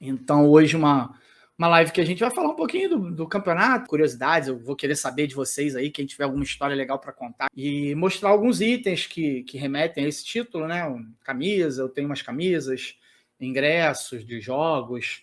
Então, hoje, uma live que a gente vai falar um pouquinho do campeonato, curiosidades. Eu vou querer saber de vocês aí, quem tiver alguma história legal para contar, e mostrar alguns itens que remetem a esse título, né? Camisa, eu tenho umas camisas, ingressos de jogos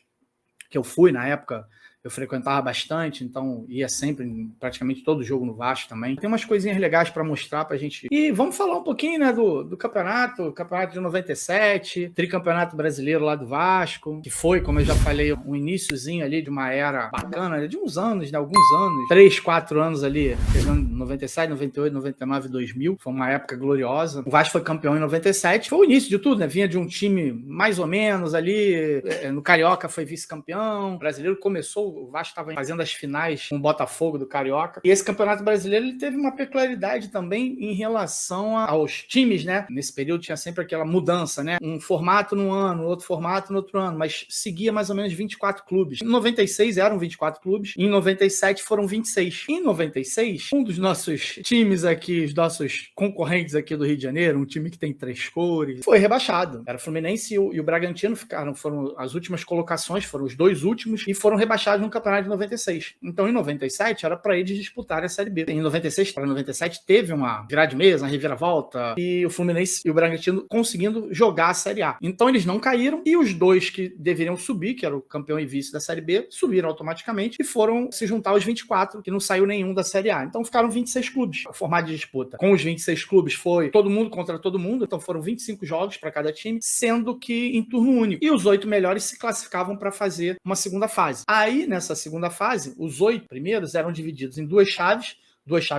que eu fui na época. Eu frequentava bastante, então ia sempre em praticamente todo jogo no Vasco também. Tem umas coisinhas legais para mostrar pra gente. E vamos falar um pouquinho, né, do campeonato de 97, tricampeonato brasileiro lá do Vasco, que foi, como eu já falei, um iniciozinho ali de uma era bacana, de uns anos, né, alguns anos, 3, 4 anos ali, pegando 97, 98, 99, 2000, foi uma época gloriosa. O Vasco foi campeão em 97, foi o início de tudo, né, vinha de um time mais ou menos ali, no Carioca foi vice-campeão, o brasileiro começou, o Vasco estava fazendo as finais com o Botafogo do Carioca. E esse Campeonato Brasileiro ele teve uma peculiaridade também em relação aos times, né? Nesse período tinha sempre aquela mudança, né? Um formato num ano, outro formato no outro ano, mas seguia mais ou menos 24 clubes. Em 96 eram 24 clubes, em 97 foram 26. Em 96, um dos nossos times aqui, os nossos concorrentes aqui do Rio de Janeiro, um time que tem 3 cores, foi rebaixado. Era o Fluminense e o Bragantino foram as últimas colocações, foram os 2 últimos e foram rebaixados no campeonato de 96. Então, em 97, era para eles disputarem a Série B. Em 96 para 97, teve uma virada de mesa, uma reviravolta, e o Fluminense e o Bragantino conseguindo jogar a Série A. Então, eles não caíram, e os 2 que deveriam subir, que era o campeão e vice da Série B, subiram automaticamente e foram se juntar aos 24, que não saiu nenhum da Série A. Então, ficaram 26 clubes. O formato de disputa com os 26 clubes foi todo mundo contra todo mundo, então foram 25 jogos para cada time, sendo que em turno único. E os 8 melhores se classificavam para fazer uma segunda fase. Aí, nessa segunda fase, os 8 primeiros eram divididos em 2 chaves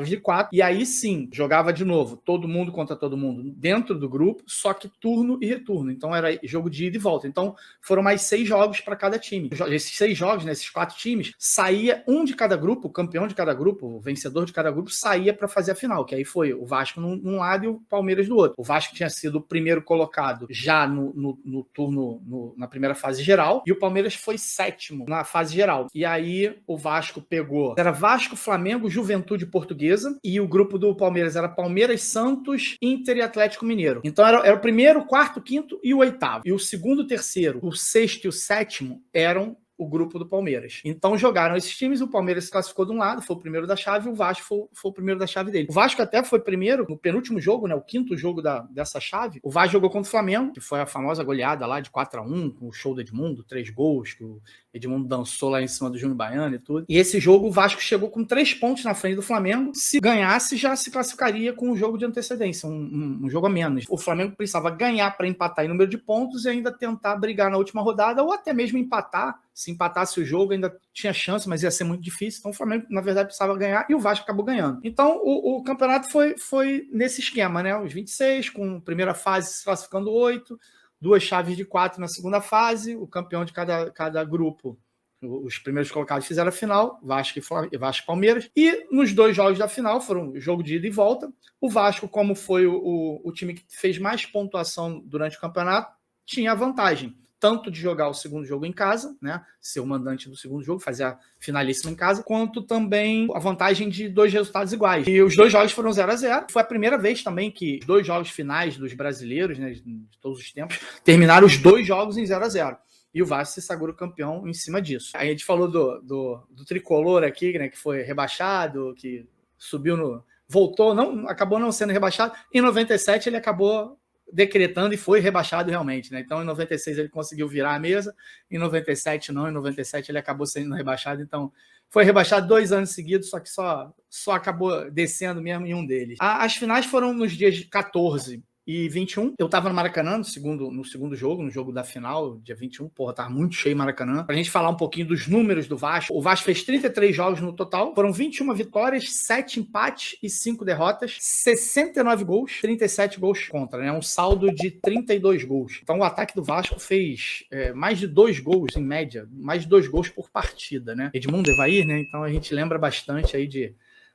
de 4, e aí sim, jogava de novo, todo mundo contra todo mundo dentro do grupo, só que turno e retorno, então era jogo de ida e volta, então foram mais 6 jogos para cada time. Esses 6 jogos, nesses 4 times, saía um de cada grupo, o campeão de cada grupo, o vencedor de cada grupo, saía para fazer a final, que aí foi o Vasco num lado e o Palmeiras do outro. O Vasco tinha sido o primeiro colocado já no turno, na primeira fase geral, e o Palmeiras foi 7º na fase geral. E aí o Vasco pegou, era Vasco, Flamengo, Juventude Portuguesa, e o grupo do Palmeiras era Palmeiras, Santos, Inter e Atlético Mineiro. Então era o primeiro, quarto, quinto e o 8º. E o segundo, terceiro, o 6º e o 7º eram o grupo do Palmeiras. Então jogaram esses times, o Palmeiras se classificou de um lado, foi o primeiro da chave, e o Vasco foi o primeiro da chave dele. O Vasco até foi primeiro no penúltimo jogo, né, o 5º jogo dessa chave. O Vasco jogou contra o Flamengo, que foi a famosa goleada lá de 4-1, com o show do Edmundo, 3 gols, que o Edmundo dançou lá em cima do Júnior Baiano e tudo. E esse jogo o Vasco chegou com 3 pontos na frente do Flamengo. Se ganhasse, já se classificaria com um jogo de antecedência, um jogo a menos. O Flamengo precisava ganhar para empatar em número de pontos e ainda tentar brigar na última rodada, ou até mesmo empatar. Se empatasse o jogo, ainda tinha chance, mas ia ser muito difícil. Então o Flamengo, na verdade, precisava ganhar e o Vasco acabou ganhando. Então o campeonato foi nesse esquema, né? Os 26, com primeira fase se classificando 8, 2 chaves de 4 na segunda fase, o campeão de cada grupo. Os primeiros colocados fizeram a final, Vasco e Palmeiras. E nos 2 jogos da final, foram jogo de ida e volta. O Vasco, como foi o time que fez mais pontuação durante o campeonato, tinha a vantagem tanto de jogar o segundo jogo em casa, né, ser o mandante do segundo jogo, fazer a finalíssima em casa, quanto também a vantagem de 2 resultados iguais. E os 2 jogos foram 0-0. Foi a primeira vez também que os 2 jogos finais dos brasileiros, né, de todos os tempos, terminaram os 2 jogos em 0-0. E o Vasco se sagrou campeão em cima disso. A gente falou do tricolor aqui, né, que foi rebaixado, que subiu voltou, acabou não sendo rebaixado. Em 97 ele acabou decretando e foi rebaixado realmente, né? Então, em 96 ele conseguiu virar a mesa, em 97 não, em 97 ele acabou sendo rebaixado, então foi rebaixado 2 anos seguidos, só que só acabou descendo mesmo em um deles. As finais foram nos dias 14 e 21. Eu tava no Maracanã no segundo jogo, no jogo da final, dia 21. Porra, tava muito cheio o Maracanã. Pra gente falar um pouquinho dos números do Vasco. O Vasco fez 33 jogos no total. Foram 21 vitórias, 7 empates e 5 derrotas. 69 gols, 37 gols contra, né? Um saldo de 32 gols. Então o ataque do Vasco fez mais de 2 gols, em média. Mais de 2 gols por partida, né? Edmundo, Evair, né? Então a gente lembra bastante aí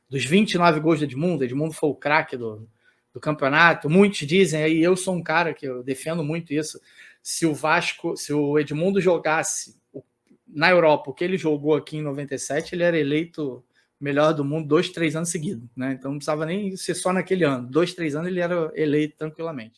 dos 29 gols de Edmundo. Edmundo foi o craque do campeonato. Muitos dizem, aí eu sou um cara que eu defendo muito isso, se o Edmundo jogasse na Europa o que ele jogou aqui em 97, ele era eleito melhor do mundo 2, 3 anos seguidos, né? Então não precisava nem ser só naquele ano. 2, 3 anos ele era eleito tranquilamente.